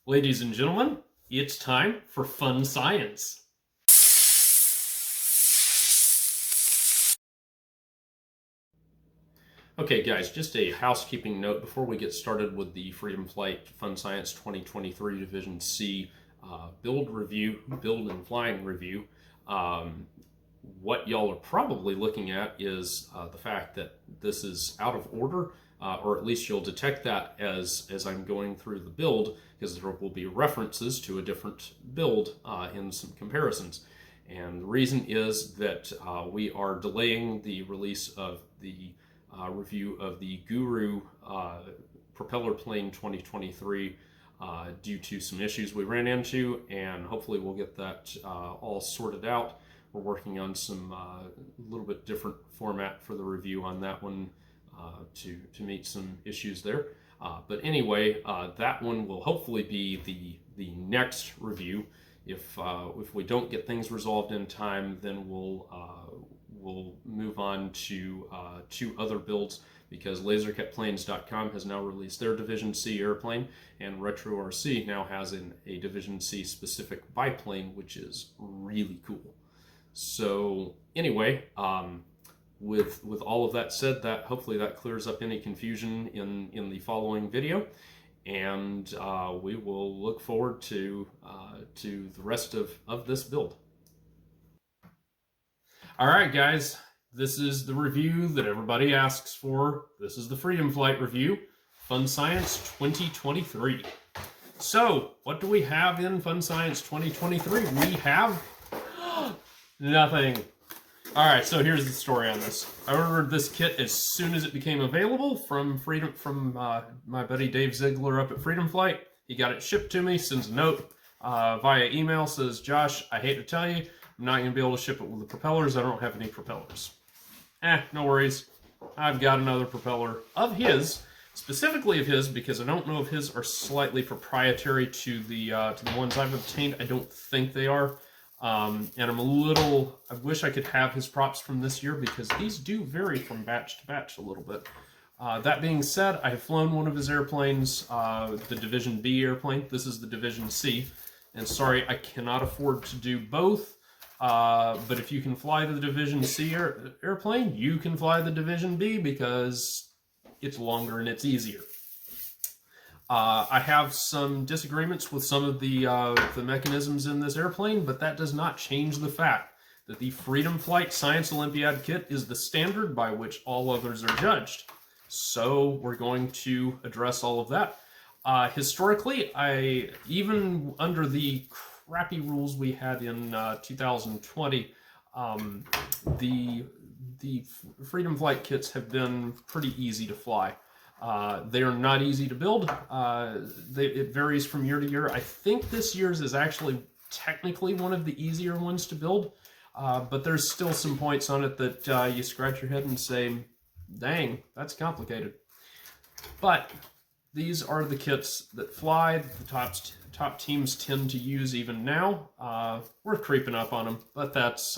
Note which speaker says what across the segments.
Speaker 1: Ladies and gentlemen, it's time for Fun Science. Okay guys, just a housekeeping note before we get started with the Freedom Flight Fun Science 2023 Division C build and flying review. What y'all are probably looking at is the fact that this is out of order, or at least you'll detect that as I'm going through the build, because there will be references to a different build in some comparisons. And the reason is that we are delaying the release of the review of the Guru propeller plane 2023 due to some issues we ran into, and hopefully we'll get that all sorted out. We're working on some little bit different format for the review on that one to meet some issues there. But anyway, that one will hopefully be the next review. If we don't get things resolved in time, then we'll move on to two other builds, because LaserCutPlanes.com has now released their Division C airplane, and RetroRC now has a Division C specific biplane, which is really cool. So anyway, with all of that said, that hopefully that clears up any confusion in the following video, and we will look forward to the rest of this build. All right, guys, this is the review that everybody asks for. This is the Freedom Flight review, Fun Science 2023. So, what do we have in Fun Science 2023? We have nothing. All right, so here's the story on this. I ordered this kit as soon as it became available from my buddy Dave Ziegler up at Freedom Flight. He got it shipped to me, sends a note via email, says, Josh, I hate to tell you, I'm not going to be able to ship it with the propellers. I don't have any propellers. No worries. I've got another propeller of his, specifically of his, because I don't know if his are slightly proprietary to the ones I've obtained. I don't think they are. And I wish I could have his props from this year, because these do vary from batch to batch a little bit. That being said, I have flown one of his airplanes, the Division B airplane. This is the Division C. And sorry, I cannot afford to do both. But if you can fly the Division C airplane, you can fly the Division B, because it's longer and it's easier. I have some disagreements with some of the mechanisms in this airplane, but that does not change the fact that the Freedom Flight Science Olympiad kit is the standard by which all others are judged. So we're going to address all of that. Historically, even under the crappy rules we had in 2020, the Freedom Flight kits have been pretty easy to fly. They are not easy to build. It varies from year to year. I think this year's is actually technically one of the easier ones to build, but there's still some points on it that you scratch your head and say, dang, that's complicated. But these are the kits that fly, the top teams tend to use even now. We're creeping up on them, but that's,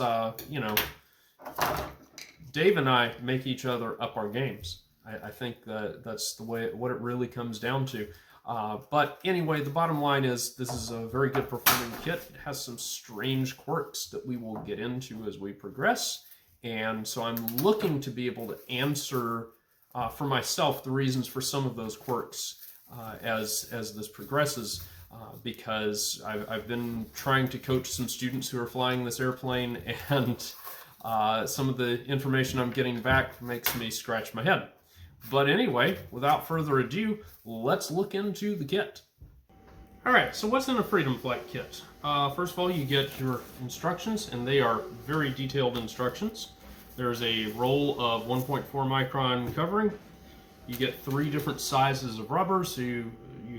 Speaker 1: Dave and I make each other up our games. I think that's what it really comes down to. But anyway, the bottom line is this is a very good performing kit. It has some strange quirks that we will get into as we progress. And so I'm looking to be able to answer for myself the reasons for some of those quirks as this progresses. Because I've been trying to coach some students who are flying this airplane, and some of the information I'm getting back makes me scratch my head. But anyway, without further ado, let's look into the kit. Alright, so what's in a Freedom Flight kit? First of all, you get your instructions, and they are very detailed instructions. There's a roll of 1.4 micron covering. You get 3 different sizes of rubber, so you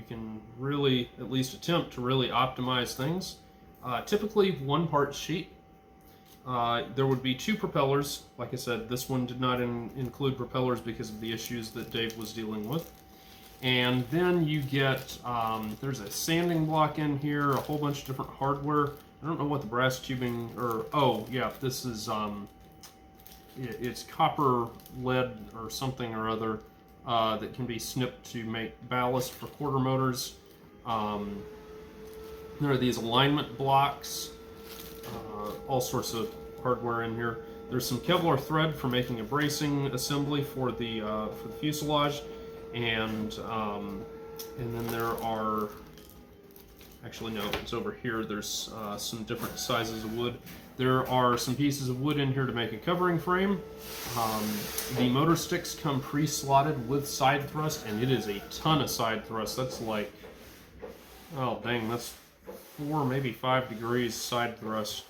Speaker 1: can really at least attempt to really optimize things. Typically 1 part sheet. There would be 2 propellers. Like I said, this one did not include propellers because of the issues that Dave was dealing with. And then you get, there's a sanding block in here, a whole bunch of different hardware. I don't know what the brass tubing, or, oh yeah, this is, it's copper lead or something or other that can be snipped to make ballast for quarter motors. There are these alignment blocks, all sorts of hardware in here. There's some Kevlar thread for making a bracing assembly for the fuselage, and then there are, actually no, it's over here. There's some different sizes of wood. There are some pieces of wood in here to make a covering frame. The motor sticks come pre-slotted with side thrust, and it is a ton of side thrust. That's like, oh dang, that's 4, maybe 5 degrees side thrust.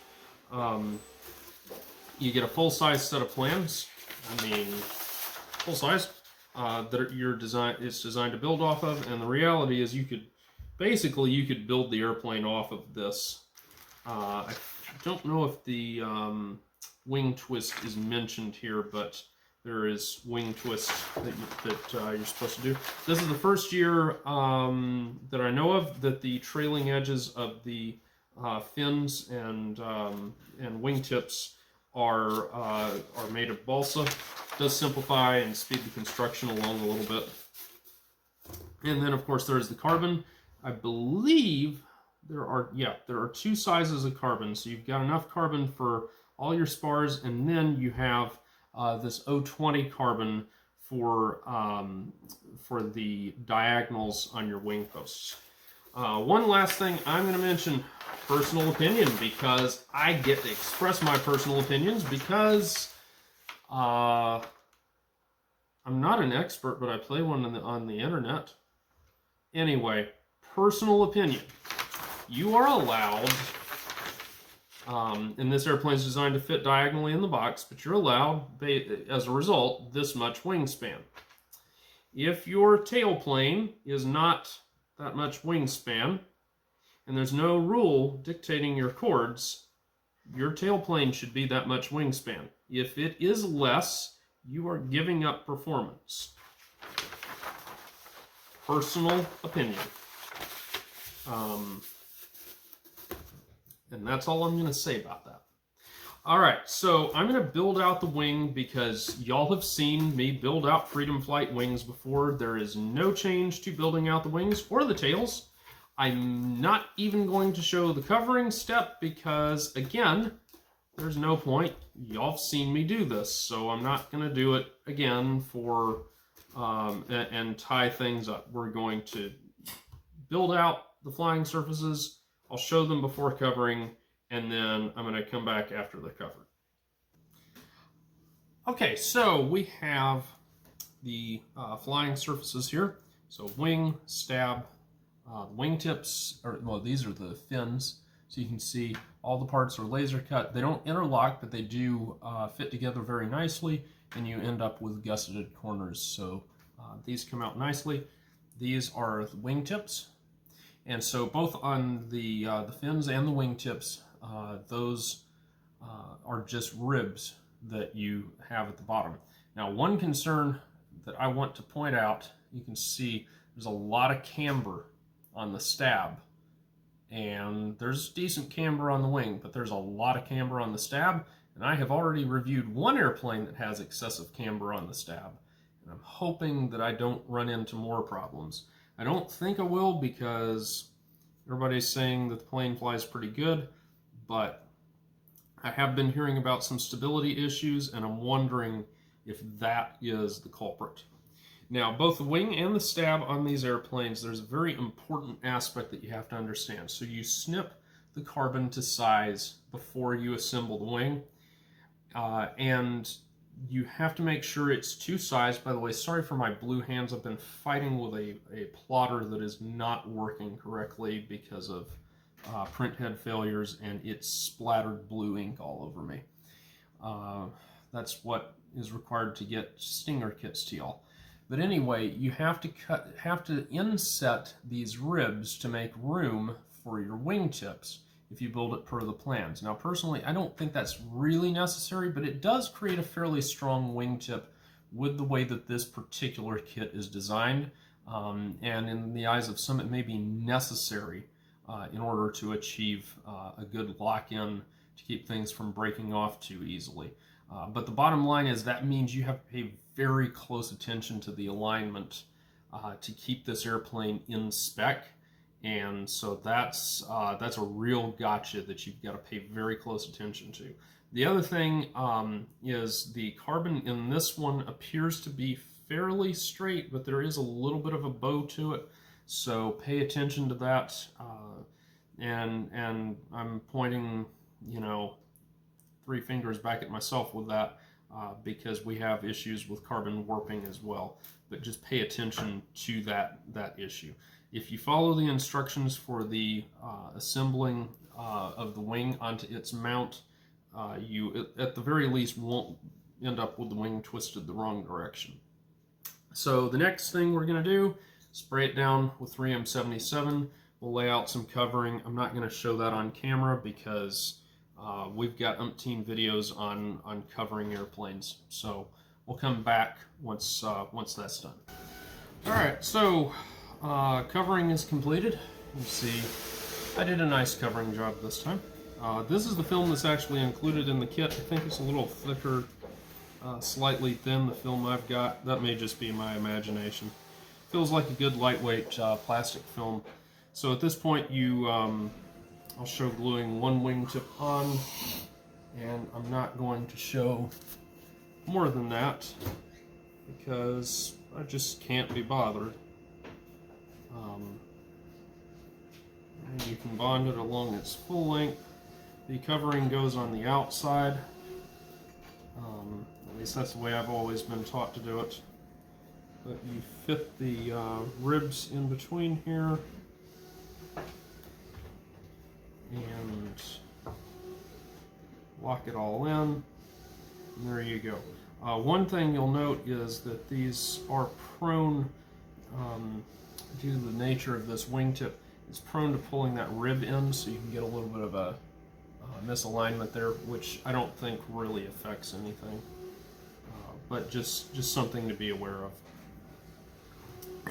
Speaker 1: You get a full-size set of plans. I mean, full-size that it's designed to build off of. And the reality is, you could build the airplane off of this. I don't know if the wing twist is mentioned here, but there is wing twist that you're supposed to do. This is the first year that I know of that the trailing edges of the fins and wingtips are made of balsa. It does simplify and speed the construction along a little bit. And then, of course, there's the carbon. I believe there are 2 sizes of carbon. So you've got enough carbon for all your spars, and then you have this 020 carbon for the diagonals on your wing posts. One last thing I'm going to mention, personal opinion, because I get to express my personal opinions because I'm not an expert, but I play one on the internet. Anyway, personal opinion. You are allowed, and this airplane is designed to fit diagonally in the box, but you're allowed, as a result, this much wingspan. If your tailplane is not that much wingspan, and there's no rule dictating your chords, your tailplane should be that much wingspan. If it is less, you are giving up performance. Personal opinion. And that's all I'm going to say about that. All right, so I'm going to build out the wing because y'all have seen me build out Freedom Flight wings before. There is no change to building out the wings or the tails. I'm not even going to show the covering step because, again, there's no point. Y'all have seen me do this, so I'm not going to do it again for and tie things up. We're going to build out the flying surfaces. I'll show them before covering, and then I'm going to come back after they're covered. Okay, so we have the flying surfaces here. So wing, stab, wingtips, well, these are the fins. So you can see all the parts are laser cut. They don't interlock, but they do fit together very nicely, and you end up with gusseted corners. So these come out nicely. These are the wingtips. And so both on the fins and the wingtips, those are just ribs that you have at the bottom. Now, one concern that I want to point out, you can see there's a lot of camber on the stab. And there's decent camber on the wing, but there's a lot of camber on the stab. And I have already reviewed one airplane that has excessive camber on the stab. And I'm hoping that I don't run into more problems. I don't think I will because everybody's saying that the plane flies pretty good, but I have been hearing about some stability issues, and I'm wondering if that is the culprit. Now, both the wing and the stab on these airplanes, there's a very important aspect that you have to understand. So you snip the carbon to size before you assemble the wing, and you have to make sure it's to size. By the way, sorry for my blue hands. I've been fighting with a plotter that is not working correctly because of print head failures, and it splattered blue ink all over me. That's what is required to get Stinger kits to y'all. But anyway, you have to inset these ribs to make room for your wingtips if you build it per the plans. Now, personally, I don't think that's really necessary, but it does create a fairly strong wingtip with the way that this particular kit is designed. And in the eyes of some, it may be necessary in order to achieve a good lock-in to keep things from breaking off too easily. But the bottom line is that means you have to pay very close attention to the alignment to keep this airplane in spec. And so that's a real gotcha that you've got to pay very close attention to. The other thing is the carbon in this one appears to be fairly straight, but there is a little bit of a bow to it. So pay attention to that. And I'm pointing, 3 fingers back at myself with that because we have issues with carbon warping as well. But just pay attention to that issue. If you follow the instructions for the assembling of the wing onto its mount, you at the very least won't end up with the wing twisted the wrong direction. So the next thing we're going to do, spray it down with 3M77. We'll lay out some covering. I'm not going to show that on camera because we've got umpteen videos on covering airplanes. So we'll come back once that's done. All right, so covering is completed. You see, I did a nice covering job this time. This is the film that's actually included in the kit. I think it's a little thicker, slightly thin, the film I've got. That may just be my imagination. Feels like a good lightweight plastic film. So at this point, I'll show gluing one wingtip on, and I'm not going to show more than that because I just can't be bothered. And you can bond it along its full length. The covering goes on the outside. At least that's the way I've always been taught to do it. But you fit the ribs in between here. And lock it all in. And there you go. One thing you'll note is that these are prone, due to the nature of this wingtip, it's prone to pulling that rib in, so you can get a little bit of a misalignment there, which I don't think really affects anything, but just something to be aware of.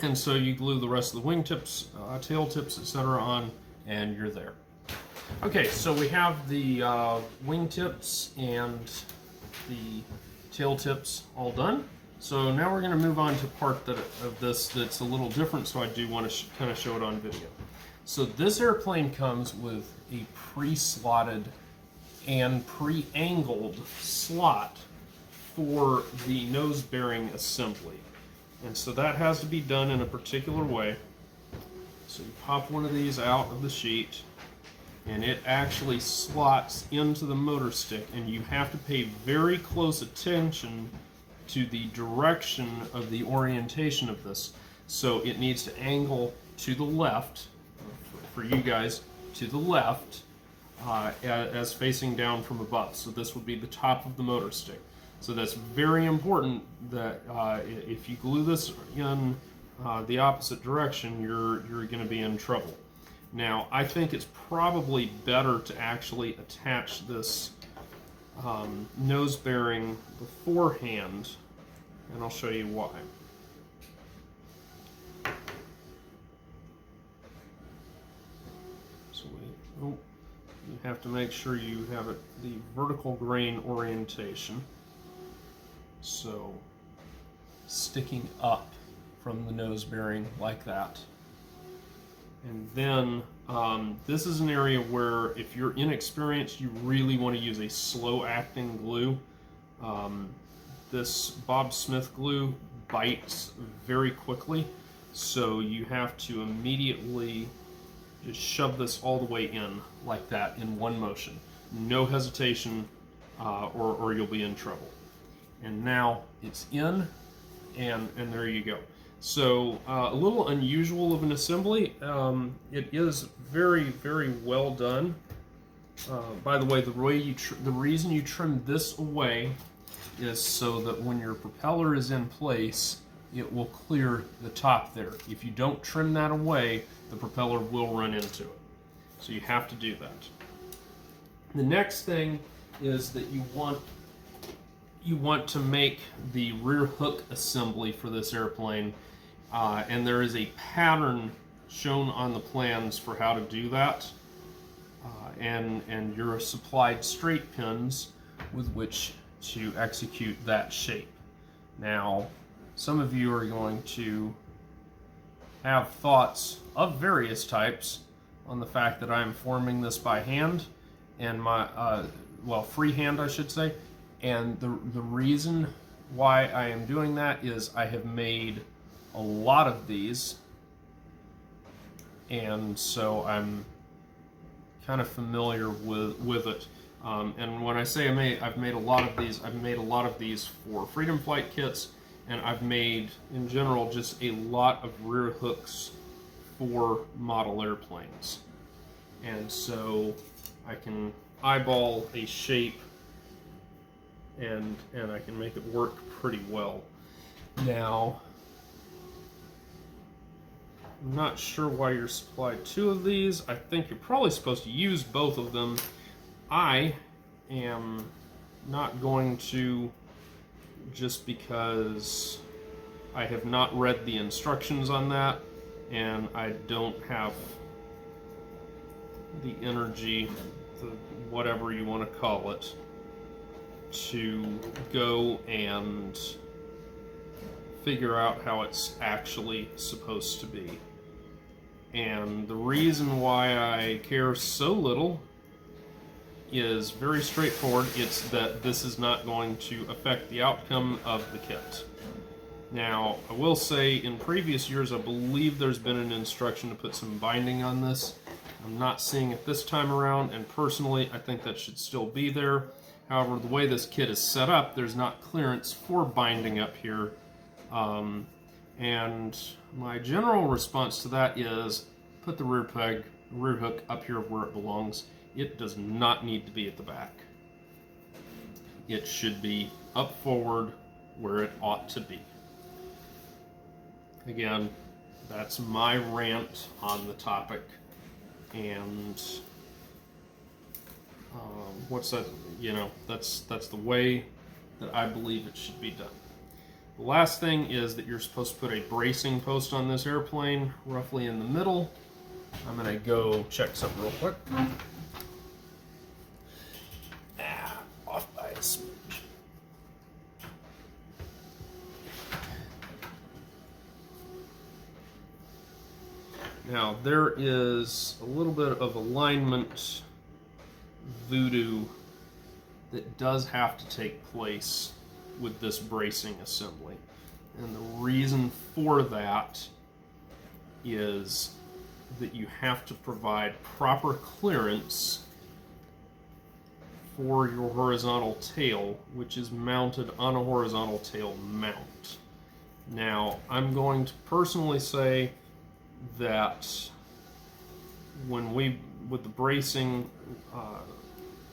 Speaker 1: And so you glue the rest of the wingtips, tail tips, etc. on, and you're there. Okay, so we have the wingtips and the tail tips all done. So now we're going to move on to part of this that's a little different, so I do want to kind of show it on video. So this airplane comes with a pre-slotted and pre-angled slot for the nose bearing assembly. And so that has to be done in a particular way. So you pop one of these out of the sheet, and it actually slots into the motor stick, and you have to pay very close attention to the direction of the orientation of this. So it needs to angle to the left, for you guys, to the left, as facing down from above. So this would be the top of the motor stick. So that's very important that if you glue this in the opposite direction, you're going to be in trouble. Now, I think it's probably better to actually attach this nose bearing beforehand, and I'll show you why. So you have to make sure you have it the vertical grain orientation. So sticking up from the nose bearing like that. And then this is an area where if you're inexperienced, you really want to use a slow acting glue. This Bob Smith glue bites very quickly, so you have to immediately just shove this all the way in like that in one motion. No hesitation or you'll be in trouble. And now it's in, and there you go. So a little unusual of an assembly. It is very, very well done. By the way, the reason you trim this away is so that when your propeller is in place, it will clear the top there. If you don't trim that away, the propeller will run into it. So you have to do that. The next thing is that you want to make the rear hook assembly for this airplane, and there is a pattern shown on the plans for how to do that, and you're supplied straight pins with which to execute that shape. Now, some of you are going to have thoughts of various types on the fact that I'm forming this by hand, and well, freehand I should say. And the reason why I am doing that is I have made a lot of these, and so I'm kind of familiar with it. And when I say I've made a lot of these, I've made a lot of these for Freedom Flight kits, and I've made, in general, just a lot of rear hooks for model airplanes. And so I can eyeball a shape and I can make it work pretty well. Now, I'm not sure why you're supplied 2 of these. I think you're probably supposed to use both of them. I am not going to, just because I have not read the instructions on that, and I don't have the energy, whatever you want to call it, to go and figure out how it's actually supposed to be. And the reason why I care so little is very straightforward. It's that this is not going to affect the outcome of the kit. Now, I will say, in previous years, I believe there's been an instruction to put some binding on this. I'm not seeing it this time around, and personally, I think that should still be there. However, the way this kit is set up, there's not clearance for binding up here. And my general response to that is, put the rear hook up here where it belongs. It does not need to be at the back. It should be up forward where it ought to be. Again, that's my rant on the topic. And what's that? You know, that's the way that I believe it should be done. The last thing is that you're supposed to put a bracing post on this airplane, roughly in the middle. I'm gonna go check something real quick. Off by a smidge. Now, there is a little bit of alignment voodoo that does have to take place with this bracing assembly. And the reason for that is that you have to provide proper clearance for your horizontal tail, which is mounted on a horizontal tail mount. Now, I'm going to personally say that with the bracing,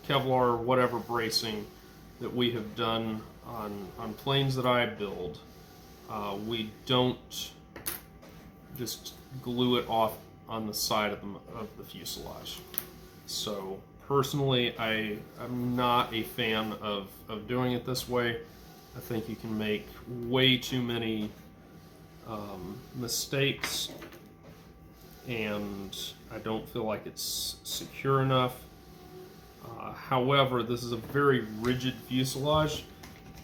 Speaker 1: Kevlar, whatever bracing that we have done on planes that I build, we don't just glue it off on the side of the fuselage. So personally, I'm not a fan of doing it this way. I think you can make way too many mistakes, and I don't feel like it's secure enough. However, this is a very rigid fuselage,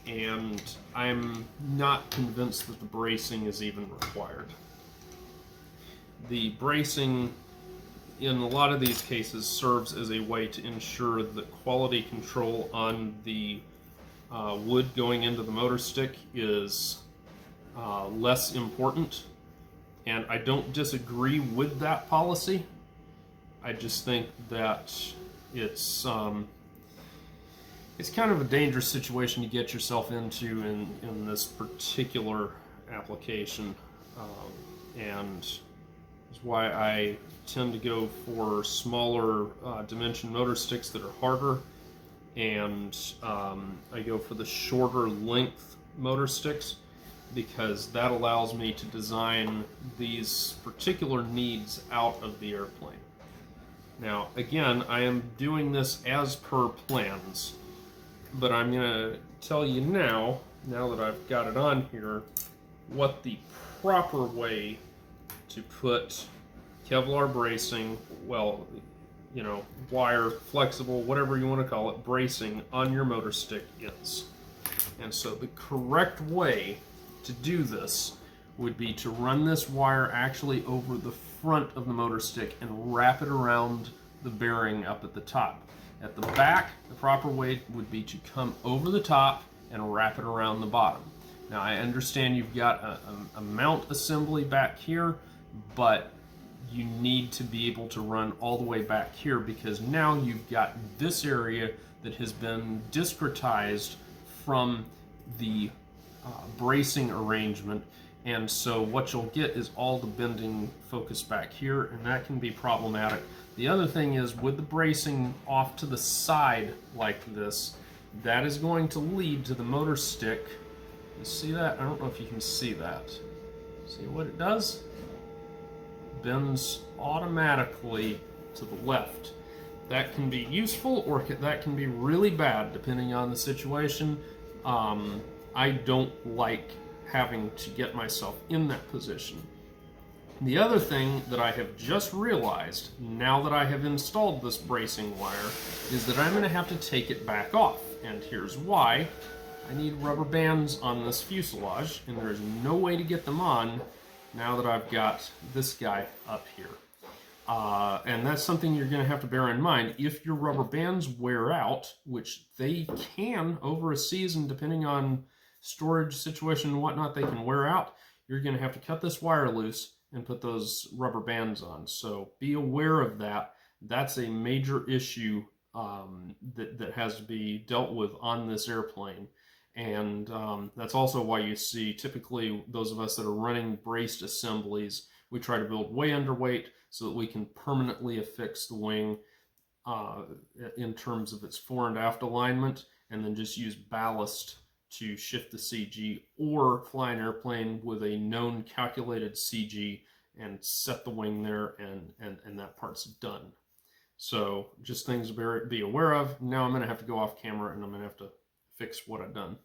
Speaker 1: and I'm not convinced that the bracing is even required. The bracing, in a lot of these cases, serves as a way to ensure that quality control on the wood going into the motor stick is less important. And I don't disagree with that policy. I just think that it's kind of a dangerous situation to get yourself into in this particular application, and is why I tend to go for smaller dimension motor sticks that are harder, and I go for the shorter length motor sticks, because that allows me to design these particular needs out of the airplane. Now, again, I am doing this as per plans, but I'm going to tell you now that I've got it on here, what the proper way to put Kevlar bracing, well, you know, wire, flexible, whatever you want to call it, bracing on your motor stick is. And so the correct way to do this would be to run this wire actually over the front of the motor stick and wrap it around the bearing up at the top. At the back, the proper way would be to come over the top and wrap it around the bottom. Now I understand you've got a mount assembly back here, but you need to be able to run all the way back here because now you've got this area that has been discretized from the bracing arrangement, and so what you'll get is all the bending focused back here, and that can be problematic. The other thing is with the bracing off to the side like this, that is going to lead to the motor stick. You see that? I don't know if you can see that. See what it does? Bends automatically to the left. That can be useful or that can be really bad depending on the situation. I don't like having to get myself in that position. The other thing that I have just realized now that I have installed this bracing wire is that I'm going to have to take it back off, and here's why. I need rubber bands on this fuselage, and there's no way to get them on now that I've got this guy up here. And that's something you're going to have to bear in mind. If your rubber bands wear out, which they can over a season, depending on storage situation and whatnot, they can wear out, you're going to have to cut this wire loose and put those rubber bands on. So be aware of that. That's a major issue that has to be dealt with on this airplane. And that's also why you see typically those of us that are running braced assemblies, we try to build way underweight so that we can permanently affix the wing in terms of its fore and aft alignment, and then just use ballast to shift the CG, or fly an airplane with a known calculated CG and set the wing there, and that part's done. So just things to be aware of. Now I'm going to have to go off camera and I'm going to have to fix what I've done.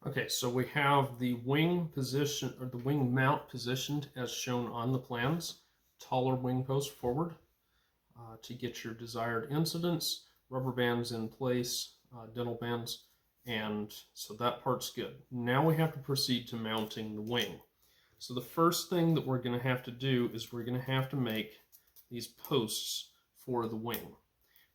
Speaker 1: Okay, so we have the wing position, or the wing mount positioned as shown on the plans. Taller wing post forward to get your desired incidence, rubber bands in place, dental bands, and so that part's good. Now we have to proceed to mounting the wing. So the first thing that we're going to have to do is we're going to have to make these posts for the wing.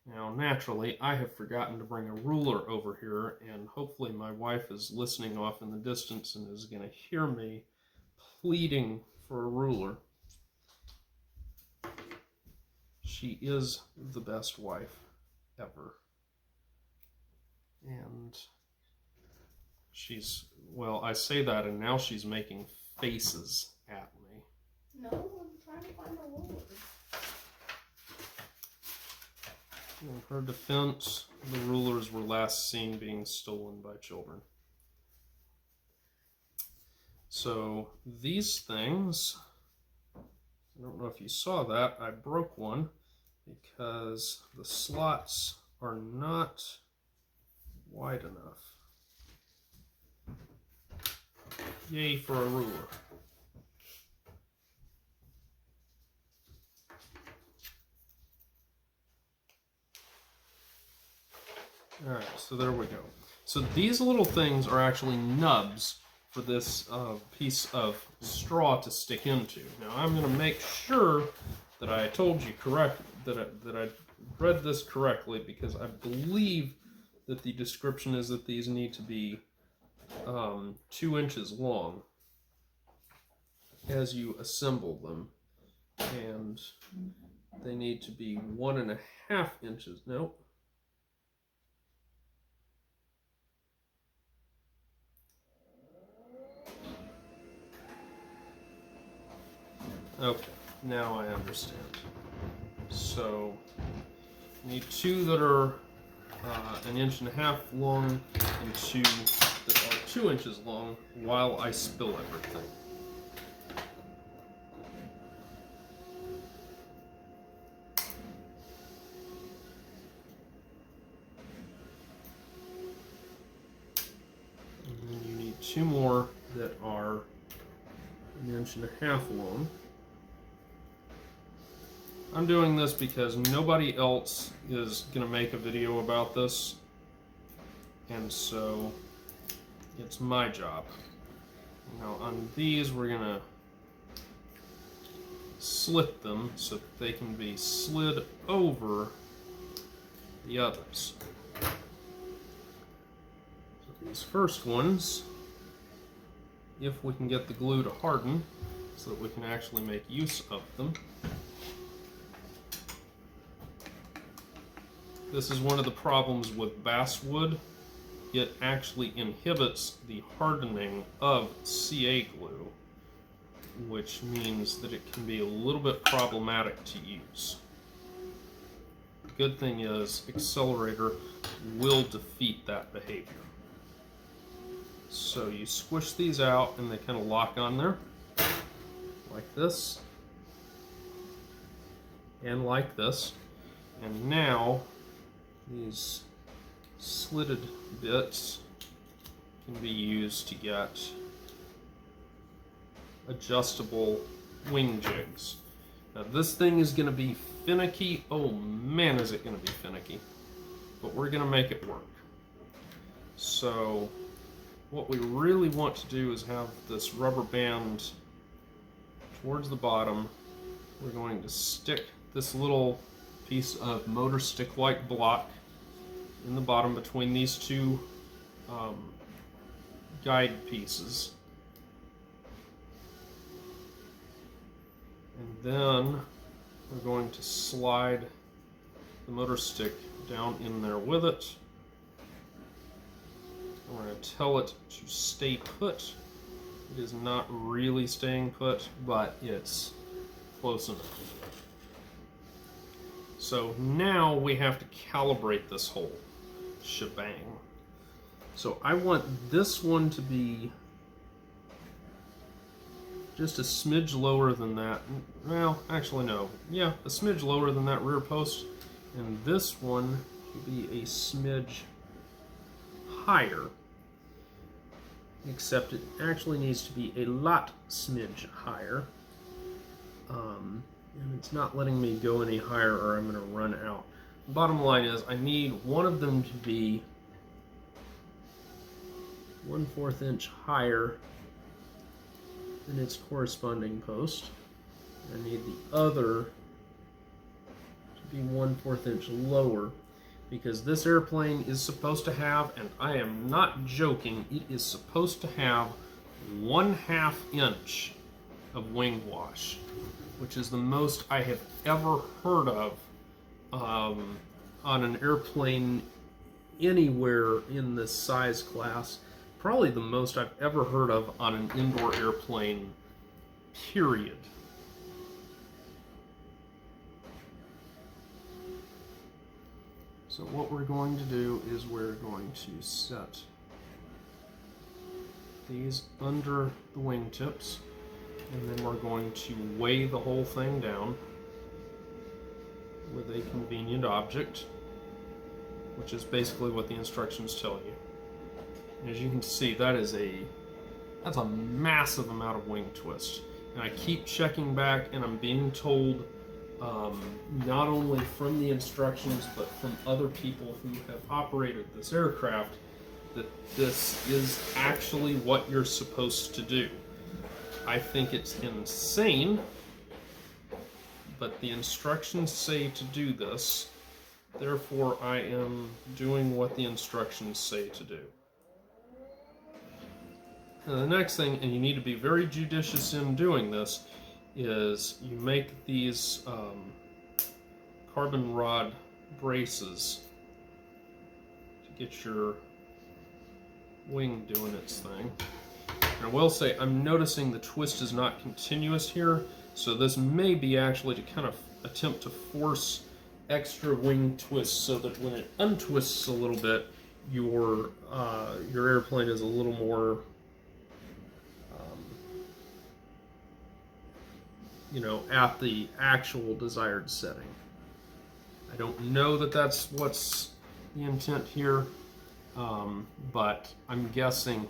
Speaker 1: Now, naturally, I have forgotten to bring a ruler over here, and hopefully my wife is listening off in the distance and is going to hear me pleading for a ruler. She is the best wife ever. And she's, well, I say that, and now she's making faces at me.
Speaker 2: No, I'm trying to find a ruler.
Speaker 1: In her defense, the rulers were last seen being stolen by children. So these things, I don't know if you saw that, I broke one because the slots are not wide enough. Yay for a ruler. Alright, so there we go. So these little things are actually nubs for this piece of straw to stick into. Now I'm going to make sure that I told you correctly, that I read this correctly, because I believe that the description is that these need to be 2 inches long as you assemble them, and they need to be 1.5 inches. Nope. Okay, now I understand. So, you need 2 that are 1.5 inches long and 2 that are 2 inches long while I spill everything. And then you need 2 more that are 1.5 inches long. I'm doing this because nobody else is going to make a video about this, and so it's my job. Now on these we're going to slit them so that they can be slid over the others. So these first ones, if we can get the glue to harden so that we can actually make use of them. This is one of the problems with basswood. It actually inhibits the hardening of CA glue, which means that it can be a little bit problematic to use. The good thing is, Accelerator will defeat that behavior. So you squish these out and they kind of lock on there, like this, and like this. And now, these slitted bits can be used to get adjustable wing jigs. Now this thing is going to be finicky. Oh man, is it going to be finicky. But we're going to make it work. So what we really want to do is have this rubber band towards the bottom. We're going to stick this little piece of motor stick-like block in the bottom between these two guide pieces. And then we're going to slide the motor stick down in there with it. And we're going to tell it to stay put. It is not really staying put, but it's close enough. So now we have to calibrate this whole shebang. So I want this one to be just a smidge lower than that. Well, actually no. Yeah, a smidge lower than that rear post. And this one to be a smidge higher. Except it actually needs to be a lot smidge higher. And it's not letting me go any higher or I'm going to run out. Bottom line is I need one of them to be 1/4 inch higher than its corresponding post. I need the other to be 1/4 inch lower, because this airplane is supposed to have, and I am not joking, it is supposed to have 1/2 inch of wing wash, which is the most I have ever heard of on an airplane anywhere in this size class. Probably the most I've ever heard of on an indoor airplane, period. So what we're going to do is we're going to set these under the wingtips, and then we're going to weigh the whole thing down with a convenient object, which is basically what the instructions tell you. And as you can see, that's a massive amount of wing twist. And I keep checking back, and I'm being told, not only from the instructions, but from other people who have operated this aircraft, that this is actually what you're supposed to do. I think it's insane, but the instructions say to do this, therefore I am doing what the instructions say to do. Now the next thing, and you need to be very judicious in doing this, is you make these carbon rod braces to get your wing doing its thing. And I will say, I'm noticing the twist is not continuous here, so this may be actually to kind of attempt to force extra wing twists so that when it untwists a little bit, your airplane is a little more, at the actual desired setting. I don't know that that's what's the intent here, but I'm guessing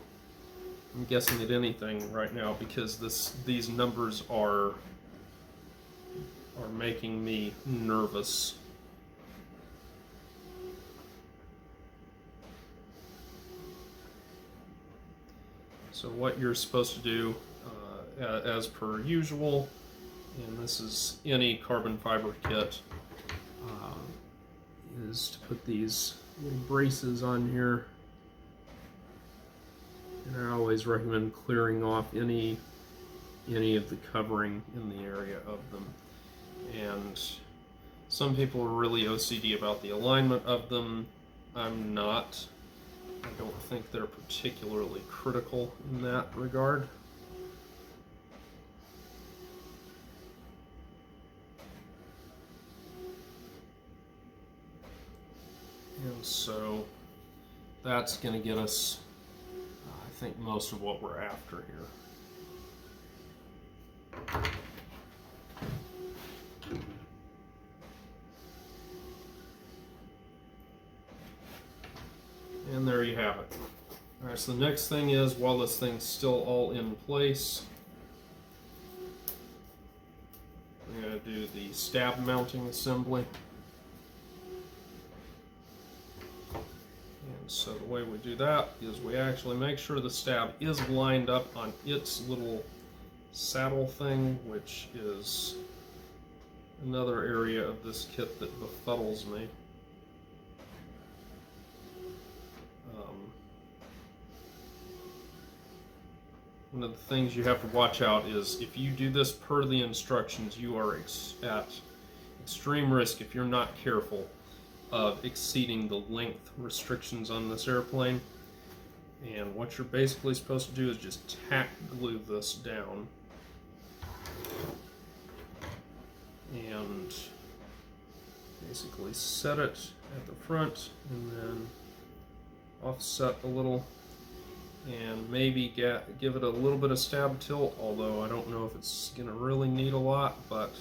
Speaker 1: at anything right now, because these numbers are making me nervous. So what you're supposed to do, as per usual, and this is any carbon fiber kit, is to put these little braces on here. And I always recommend clearing off any of the covering in the area of them. And some people are really OCD about the alignment of them. I'm not. I don't think they're particularly critical in that regard. And so that's going to get us, I think, most of what we're after here. And there you have it. All right, so the next thing is, while this thing's still all in place, I'm going to do the stab mounting assembly. And so the way we do that is we actually make sure the stab is lined up on its little saddle thing, which is another area of this kit that befuddles me. One of the things you have to watch out is if you do this per the instructions, you are at extreme risk, if you're not careful, of exceeding the length restrictions on this airplane. And what you're basically supposed to do is just tack glue this down and basically set it at the front and then offset a little, and maybe give it a little bit of stab tilt, although I don't know if it's going to really need a lot, but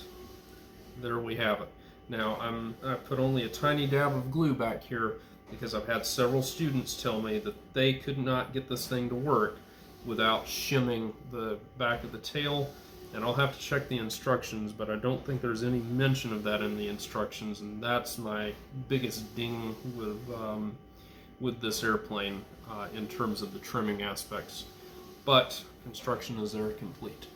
Speaker 1: there we have it. Now I put only a tiny dab of glue back here because I've had several students tell me that they could not get this thing to work without shimming the back of the tail, and I'll have to check the instructions, but I don't think there's any mention of that in the instructions, and that's my biggest ding with this airplane in terms of the trimming aspects. But construction is there complete.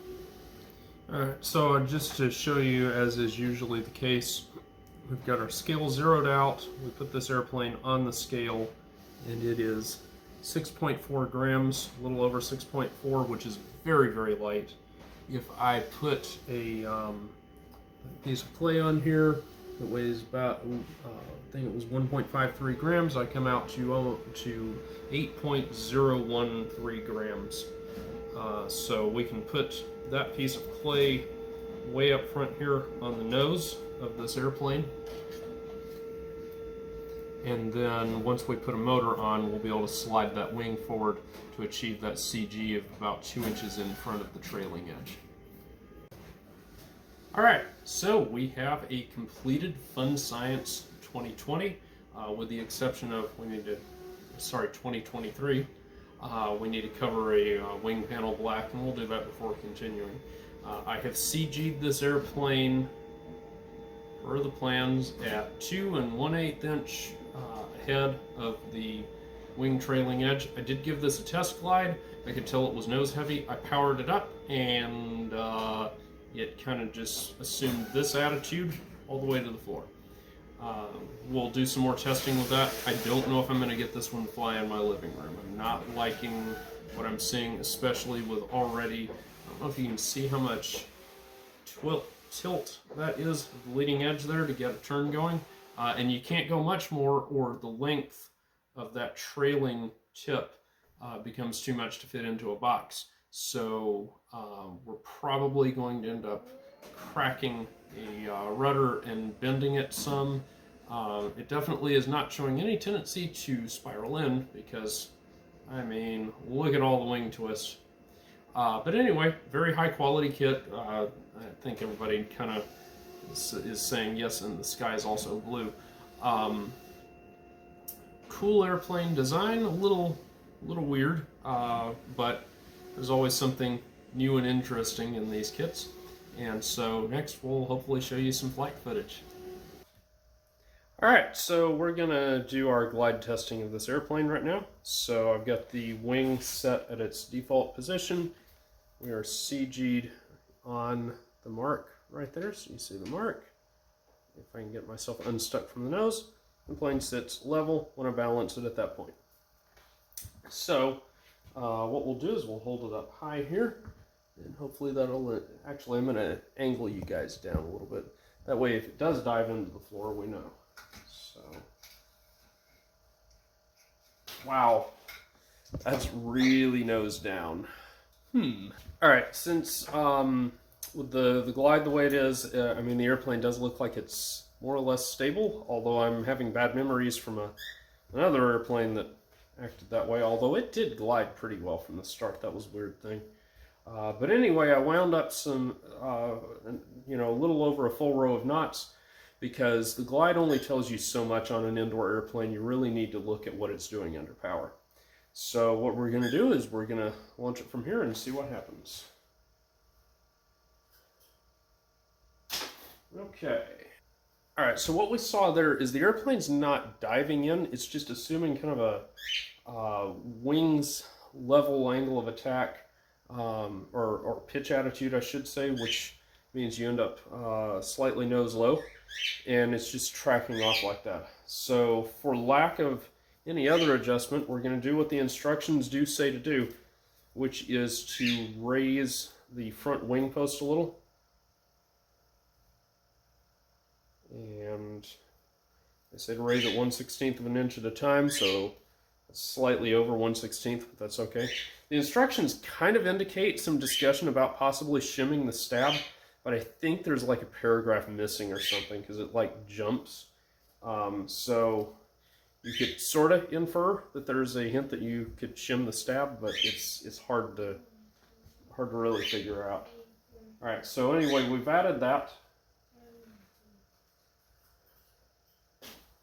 Speaker 1: Alright, so just to show you, as is usually the case, we've got our scale zeroed out. We put this airplane on the scale, and it is 6.4 grams, a little over 6.4, which is very, very light. If I put a piece of clay on here that weighs about, I think it was 1.53 grams, I come out to 8.013 grams. So we can put that piece of clay way up front here on the nose of this airplane, and then once we put a motor on, we'll be able to slide that wing forward to achieve that CG of about 2 inches in front of the trailing edge. Alright, so we have a completed Fun Science 2020, with the exception of 2023. We need to cover a wing panel black, and we'll do that before continuing. I have CG'd this airplane per the plans at 2 1/8 inch ahead of the wing trailing edge. I did give this a test glide. I could tell it was nose heavy. I powered it up, and it kind of just assumed this attitude all the way to the floor. We'll do some more testing with that. I don't know if I'm going to get this one to fly in my living room. I'm not liking what I'm seeing, especially with already, I don't know if you can see how much tilt that is at the leading edge there to get a turn going. And you can't go much more, or the length of that trailing tip becomes too much to fit into a box. So we're probably going to end up cracking a rudder and bending it some. It definitely is not showing any tendency to spiral in because, I mean, look at all the wing twists. But anyway, very high quality kit. I think everybody kind of is saying yes, and the sky is also blue. Cool airplane design, a little weird, but there's always something new and interesting in these kits. And so next we'll hopefully show you some flight footage. Alright, so we're gonna do our glide testing of this airplane right now. So I've got the wing set at its default position. We are CG'd on the mark right there so you see the mark. If I can get myself unstuck from the nose, the plane sits level when I balance it at that point. So what we'll do is we'll hold it up high here, and hopefully that'll, actually I'm going to angle you guys down a little bit. That way if it does dive into the floor, we know. So, wow, that's really nose down. All right, since with the glide the way it is, I mean the airplane does look like it's more or less stable, although I'm having bad memories from another airplane that acted that way, although it did glide pretty well from the start. That was a weird thing. But anyway, I wound up some, you know, a little over a full row of knots, because the glide only tells you so much on an indoor airplane. You really need to look at what it's doing under power. So what we're going to do is we're going to launch it from here and see what happens. Okay. All right, so what we saw there is the airplane's not diving in. It's just assuming kind of a wings level angle of attack, or pitch attitude, I should say, which means you end up slightly nose low, and it's just tracking off like that. So for lack of any other adjustment, we're going to do what the instructions do say to do, which is to raise the front wing post a little. And I said raise it 1/16 of an inch at a time, so slightly over 1/16, but that's okay. The instructions kind of indicate some discussion about possibly shimming the stab, but I think there's like a paragraph missing or something because it like jumps. So you could sort of infer that there's a hint that you could shim the stab, but it's hard to really figure out. All right, so anyway, we've added that.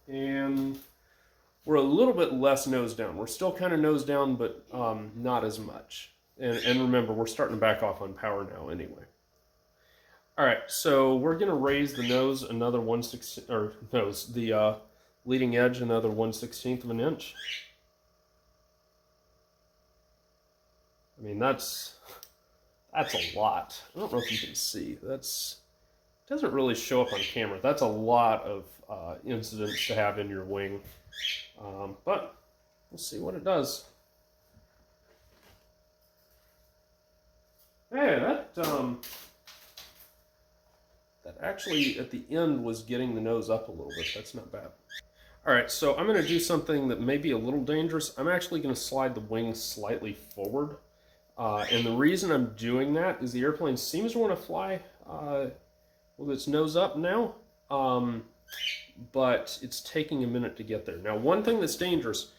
Speaker 1: And we're a little bit less nose down. We're still kind of nose down, but not as much. And remember, we're starting to back off on power now anyway. All right, so we're going to raise the nose another 1/16, or nose, the leading edge another 1/16 of an inch. I mean, that's a lot. I don't know if you can see. Doesn't really show up on camera. That's a lot of incidents to have in your wing. But we'll see what it does. Hey, that actually at the end was getting the nose up a little bit. That's not bad. All right, so I'm going to do something that may be a little dangerous. I'm actually going to slide the wing slightly forward. And the reason I'm doing that is the airplane seems to want to fly with its nose up now, but it's taking a minute to get there. Now, one thing that's dangerous,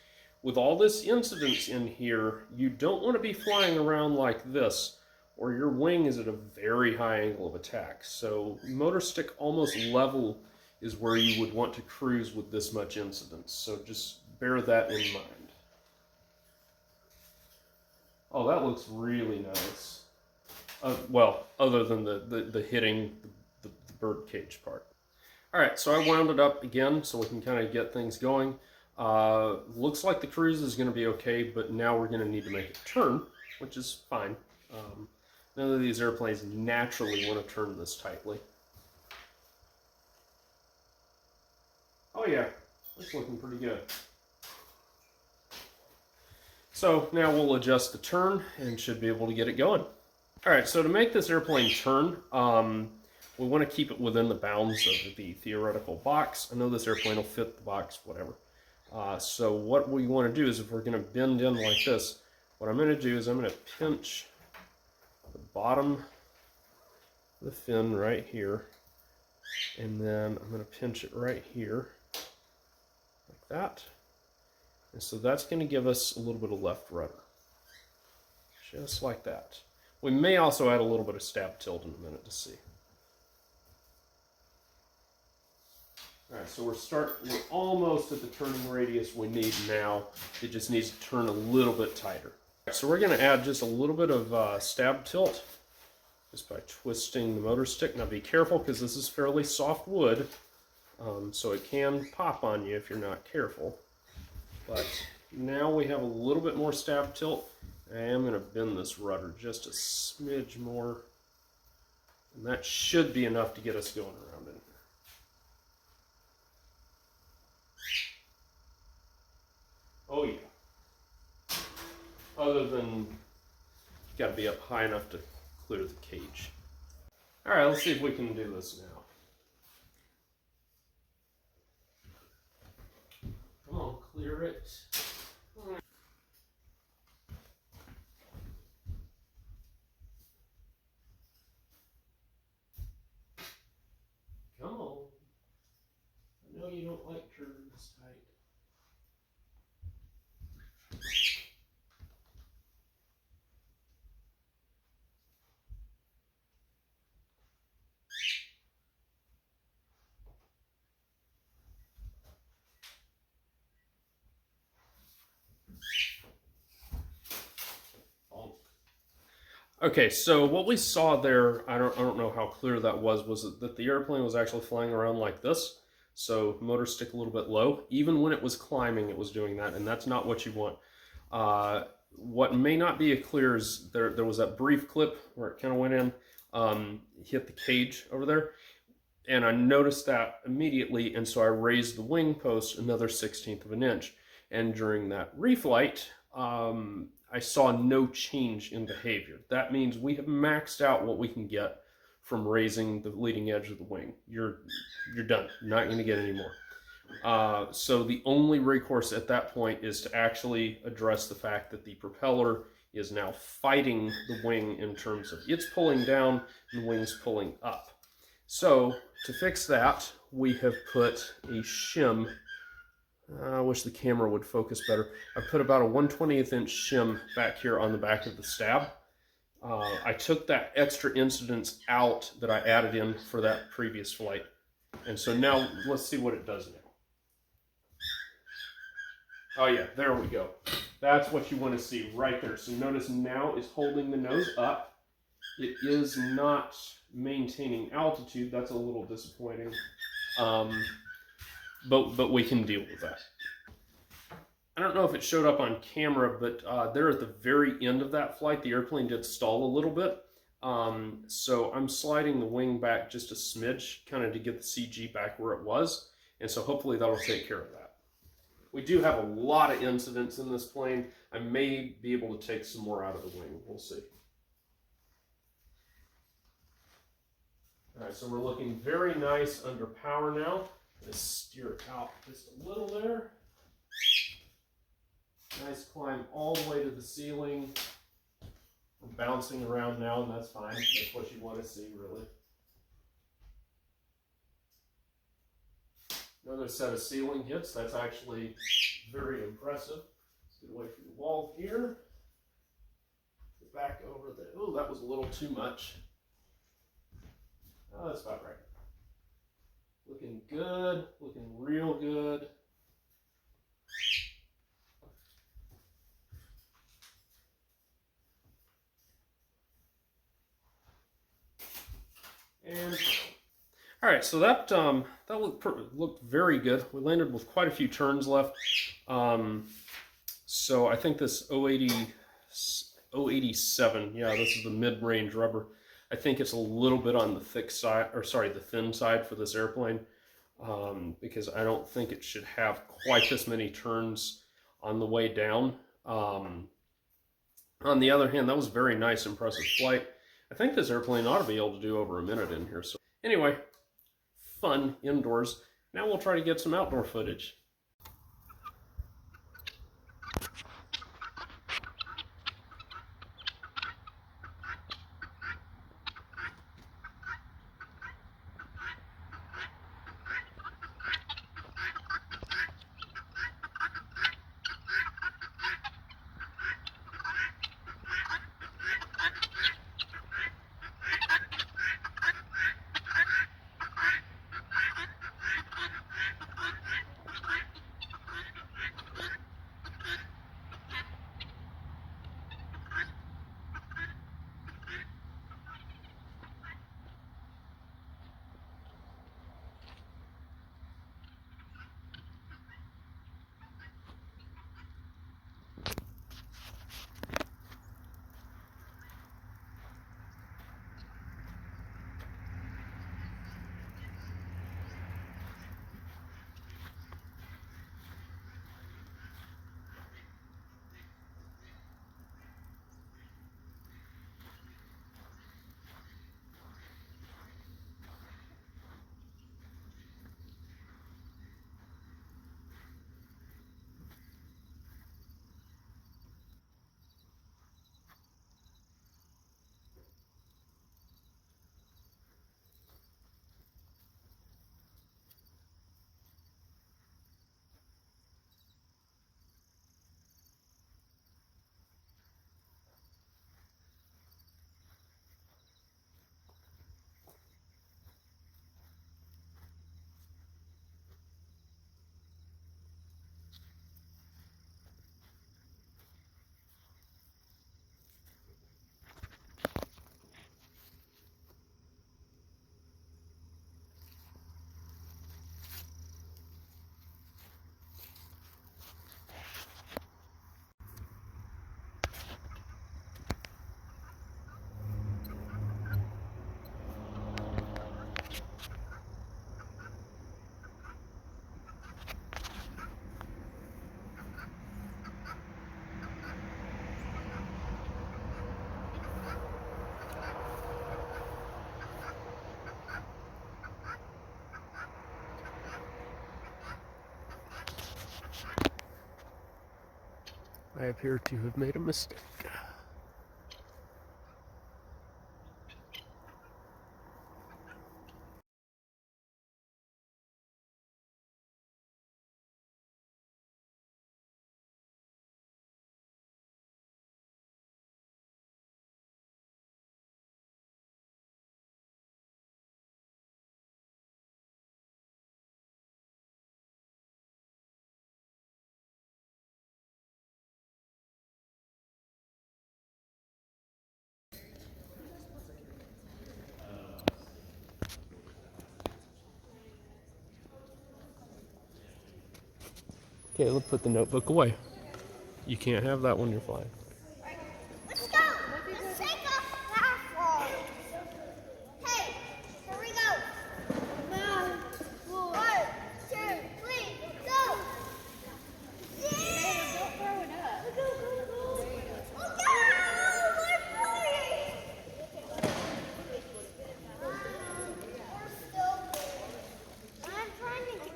Speaker 1: with all this incidence in here, you don't want to be flying around like this, or your wing is at a very high angle of attack. So motor stick almost level is where you would want to cruise with this much incidence. So just bear that in mind. Oh, that looks really nice. Well, other than the hitting the bird cage part. All right, so I wound it up again so we can kind of get things going. Looks like the cruise is going to be okay, but now we're going to need to make it turn, which is fine. None of these airplanes naturally want to turn this tightly. Oh yeah, that's looking pretty good. So now we'll adjust the turn and should be able to get it going. All right, so to make this airplane turn, we want to keep it within the bounds of the theoretical box. I know this airplane will fit the box, whatever. So what we want to do is, if we're going to bend in like this, what I'm going to do is I'm going to pinch the bottom of the fin right here, and then I'm going to pinch it right here, like that. And so that's going to give us a little bit of left rudder, just like that. We may also add a little bit of stab tilt in a minute to see. All right, so we're almost at the turning radius we need now. It just needs to turn a little bit tighter. So we're going to add just a little bit of stab tilt, just by twisting the motor stick. Now be careful, because this is fairly soft wood, so it can pop on you if you're not careful. But now we have a little bit more stab tilt. I am going to bend this rudder just a smidge more, And that should be enough to get us going around it. Oh yeah. Other than you got to be up high enough to clear the cage. All right, let's see if we can do this now. Come on, clear it. Come on. I know you don't like turns tight. Okay, so what we saw there, I don't know how clear that was that the airplane was actually flying around like this. So motor stick a little bit low. Even when it was climbing, it was doing that, and that's not what you want. What may not be clear is there was that brief clip where it kind of went in, hit the cage over there, and I noticed that immediately, and so I raised the wing post another 1/16 of an inch. And during that reflight, I saw no change in behavior. That means we have maxed out what we can get from raising the leading edge of the wing. You're done. You're not going to get any more. So the only recourse at that point is to actually address the fact that the propeller is now fighting the wing in terms of it's pulling down and the wing's pulling up. So to fix that, we have put a shim. I wish the camera would focus better. I put about a 1/20th inch shim back here on the back of the stab. I took that extra incidence out that I added in for that previous flight. And so now let's see what it does now. Oh yeah, there we go. That's what you want to see right there. So notice now it's holding the nose up. It is not maintaining altitude. That's a little disappointing. But we can deal with that. I don't know if it showed up on camera, but there at the very end of that flight, the airplane did stall a little bit. So I'm sliding the wing back just a smidge, kind of to get the CG back where it was. And so hopefully that'll take care of that. We do have a lot of incidents in this plane. I may be able to take some more out of the wing. We'll see. All right, so we're looking very nice under power now. Let's steer it out just a little there. Nice climb all the way to the ceiling. We're bouncing around now, and that's fine. That's what you want to see, really. Another set of ceiling hits. That's actually very impressive. Let's get away from the wall here. Get back over there. Oh, that was a little too much. Oh, that's about right. Looking good, looking real good. And all right, so that looked very good. We landed with quite a few turns left. So I think this 087, yeah, this is the mid-range rubber. I think it's a little bit on the thick side, or sorry, the thin side for this airplane, because I don't think it should have quite this many turns on the way down. On the other hand, that was a very nice, impressive flight. I think this airplane ought to be able to do over a minute in here. So anyway, fun indoors. Now we'll try to get some outdoor footage. I appear to have made a mistake. Okay, let's put the notebook away. You can't have that when you're flying.
Speaker 2: Let's go. Let's take off platform. Hey, here we go. 1, 2, 3, go. Yeah. Don't throw it up. Go. We're flying. I'm trying to get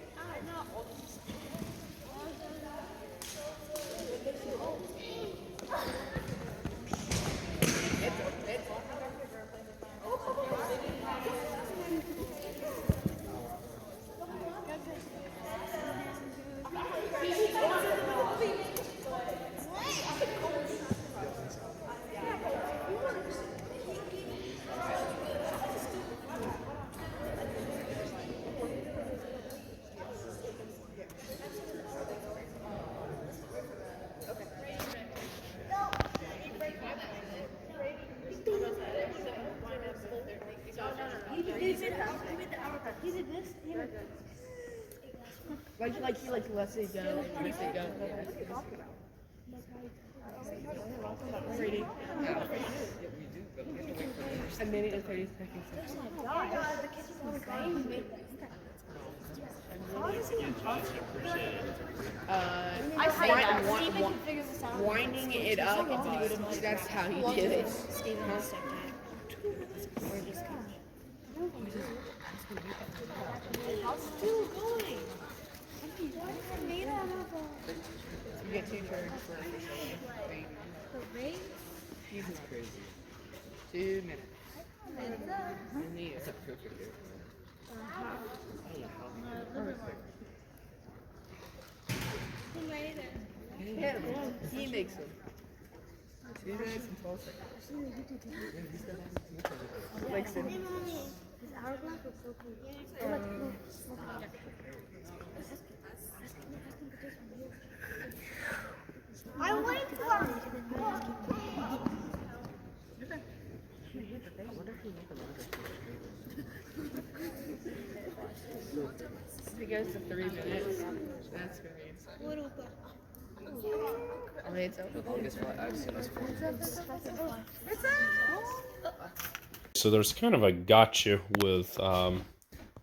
Speaker 3: Like he lets it go and lets it go. Reading. A minute and 30 seconds. Winding it up. That's how he did it.
Speaker 2: How's still going?
Speaker 3: You get 2 turns for wait.
Speaker 2: The rain?
Speaker 3: Jesus crazy. 2 minutes. In the air. Yeah, he makes them. 2 minutes and 12 seconds. Like
Speaker 2: His hourglass was so cool. I went
Speaker 3: If it goes to 3 minutes, that's gonna be insane. I mean, it's the longest flight I've seen us fly.
Speaker 1: So there's kind of a gotcha with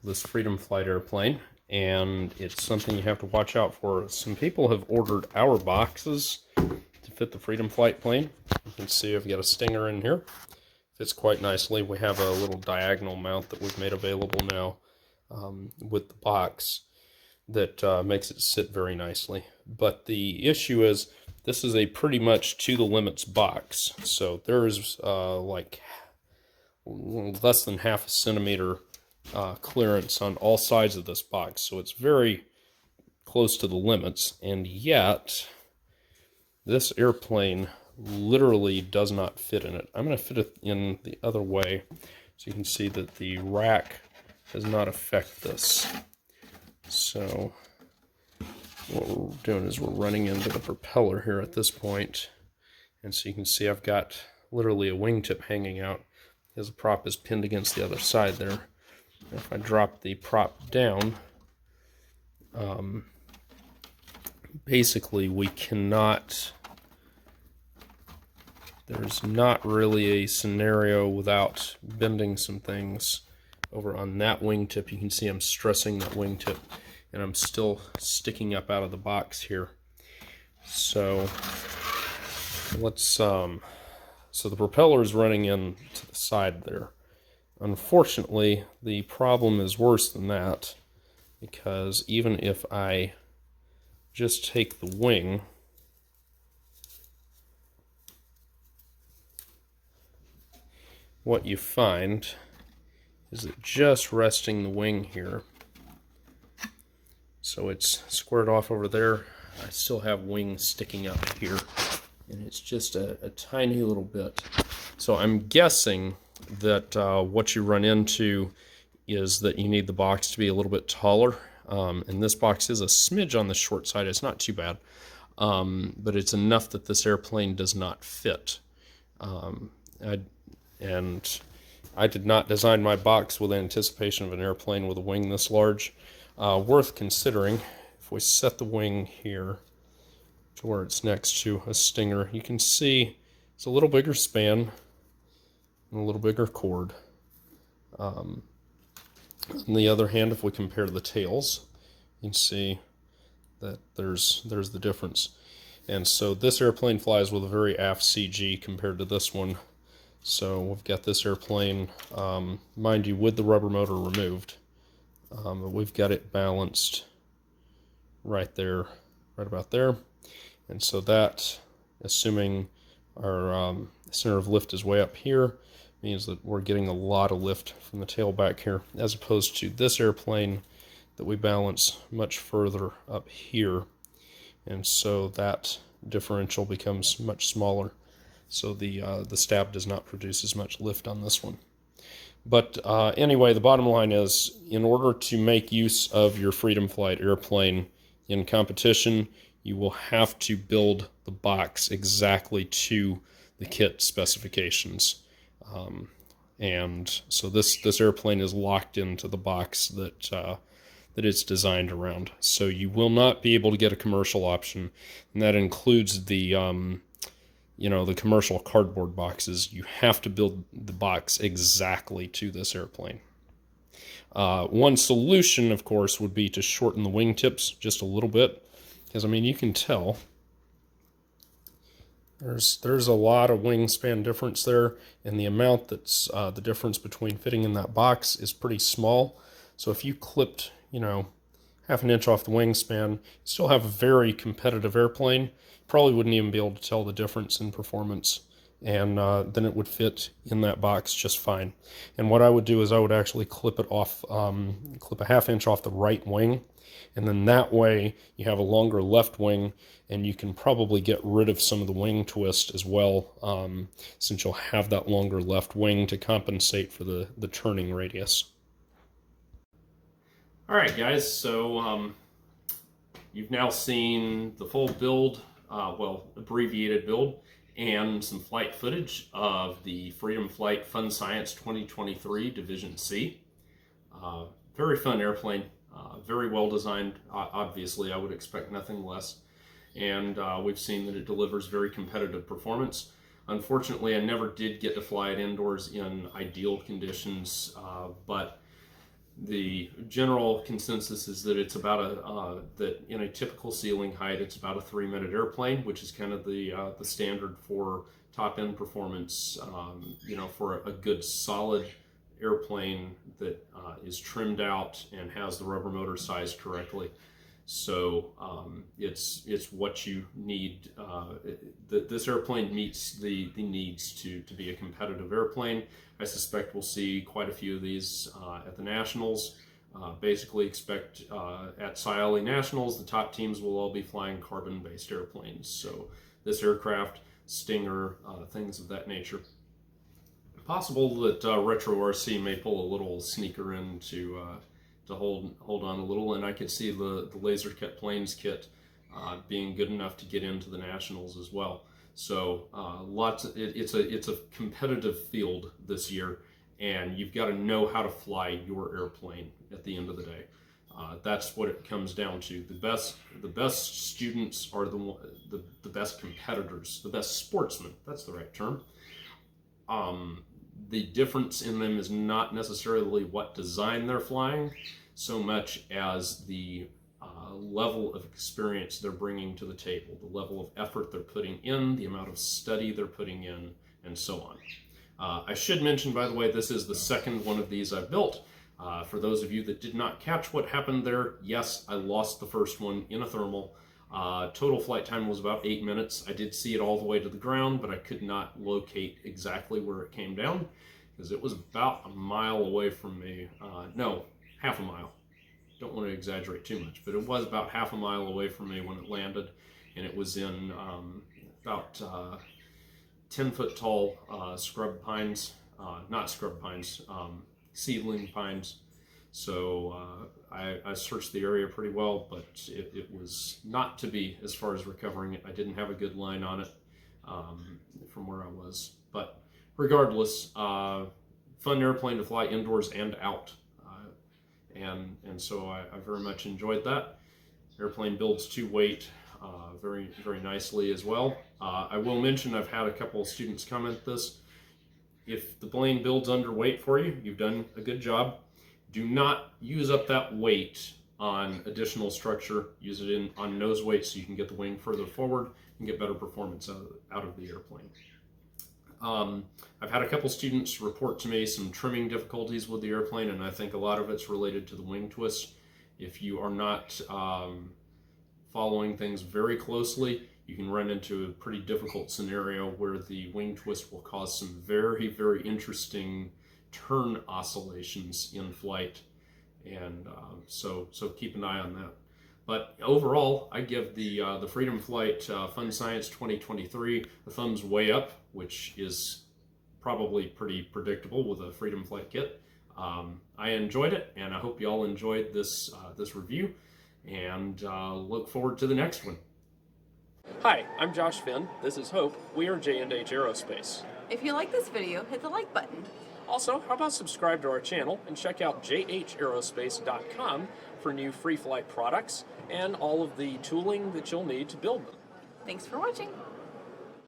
Speaker 1: this Freedom Flight airplane, and it's something you have to watch out for. Some people have ordered our boxes to fit the Freedom Flight plane. You can see I've got a stinger in here. Fits quite nicely. We have a little diagonal mount that we've made available now with the box that makes it sit very nicely. But the issue is this is a pretty much to the limits box. So there's like less than half a centimeter clearance on all sides of this box. So it's very close to the limits. And yet this airplane literally does not fit in it. I'm going to fit it in the other way so you can see that the rack does not affect this. So what we're doing is we're running into the propeller here at this point, and so you can see I've got literally a wingtip hanging out as the prop is pinned against the other side there. And if I drop the prop down, basically we cannot, there's not really a scenario without bending some things over on that wingtip. You can see I'm stressing that wingtip, and I'm still sticking up out of the box here. So let's so the propeller is running in to the side there. Unfortunately, the problem is worse than that, because even if I just take the wing what you find is that just resting the wing here, so it's squared off over there, I still have wings sticking up here, and it's just a tiny little bit. So I'm guessing that what you run into is that you need the box to be a little bit taller, and this box is a smidge on the short side. It's not too bad, but it's enough that this airplane does not fit. I did not design my box with anticipation of an airplane with a wing this large. Worth considering, if we set the wing here to where it's next to a Stinger, you can see it's a little bigger span and a little bigger chord. On the other hand, if we compare the tails, you can see that there's the difference. And so this airplane flies with a very aft CG compared to this one. So we've got this airplane, mind you, with the rubber motor removed. But we've got it balanced right there, right about there. And so that, assuming our center of lift is way up here, means that we're getting a lot of lift from the tail back here, as opposed to this airplane that we balance much further up here. And so that differential becomes much smaller. So the stab does not produce as much lift on this one. But anyway, the bottom line is, in order to make use of your Freedom Flight airplane in competition, you will have to build the box exactly to the kit specifications. And so this airplane is locked into the box that it's designed around. So you will not be able to get a commercial option, and that includes the the commercial cardboard boxes. You have to build the box exactly to this airplane. One solution, of course, would be to shorten the wingtips just a little bit, because I mean, you can tell there's a lot of wingspan difference there, and the amount that's the difference between fitting in that box is pretty small. So if you clipped, half an inch off the wingspan, you still have a very competitive airplane. Probably wouldn't even be able to tell the difference in performance, and then it would fit in that box just fine. And what I would do is I would actually clip it off, clip a half inch off the right wing, and then that way you have a longer left wing, and you can probably get rid of some of the wing twist as well, since you'll have that longer left wing to compensate for the turning radius. All right, guys, so you've now seen the full build, abbreviated build, and some flight footage of the Freedom Flight Fun Science 2023 Division C. Very fun airplane, very well designed. Obviously, I would expect nothing less. And we've seen that it delivers very competitive performance. Unfortunately, I never did get to fly it indoors in ideal conditions, but the general consensus is that it's about that in a typical ceiling height, it's about a 3-minute airplane, which is kind of the standard for top-end performance. For a good solid airplane that is trimmed out and has the rubber motor sized correctly. So it's what you need. This airplane meets the needs to be a competitive airplane. I suspect we'll see quite a few of these at the Nationals. Basically expect at SciAly Nationals, the top teams will all be flying carbon-based airplanes. So this aircraft, Stinger, things of that nature. Possible that Retro RC may pull a little sneaker in to hold on a little, and I could see the Laser Cut Planes kit being good enough to get into the Nationals as well. So it's a competitive field this year, and you've got to know how to fly your airplane at the end of the day. That's what it comes down to. The best students are the best competitors, the best sportsmen. That's the right term. The difference in them is not necessarily what design they're flying, so much as the level of experience they're bringing to the table, the level of effort they're putting in, the amount of study they're putting in, and so on. I should mention, by the way, this is the second one of these I've built. For those of you that did not catch what happened there, yes, I lost the first one in a thermal. Total flight time was about 8 minutes. I did see it all the way to the ground, but I could not locate exactly where it came down. because it was about a mile away from me. No, half a mile. Don't want to exaggerate too much, but it was about half a mile away from me when it landed, and it was in about 10-foot tall scrub pines, not scrub pines, seedling pines. So I searched the area pretty well, but it was not to be as far as recovering it. I didn't have a good line on it from where I was. But regardless, fun airplane to fly indoors and out. And so I very much enjoyed that. Airplane builds to weight very, very nicely as well. I will mention I've had a couple of students comment this. If the plane builds underweight for you, you've done a good job. Do not use up that weight on additional structure. Use it on nose weight so you can get the wing further forward and get better performance out of the airplane. I've had a couple students report to me some trimming difficulties with the airplane, and I think a lot of it's related to the wing twist. If you are not following things very closely, you can run into a pretty difficult scenario where the wing twist will cause some very, very interesting turn oscillations in flight, and so keep an eye on that. But overall, I give the Freedom Flight Fun Science 2023 the thumbs way up, which is probably pretty predictable with a Freedom Flight kit. I enjoyed it, and I hope you all enjoyed this review, and look forward to the next one. Hi, I'm Josh Finn. This is Hope. We are J&H Aerospace.
Speaker 4: If you like this video, hit the like button.
Speaker 1: Also, how about subscribe to our channel and check out jhaerospace.com for new free flight products and all of the tooling that you'll need to build them.
Speaker 4: Thanks for watching.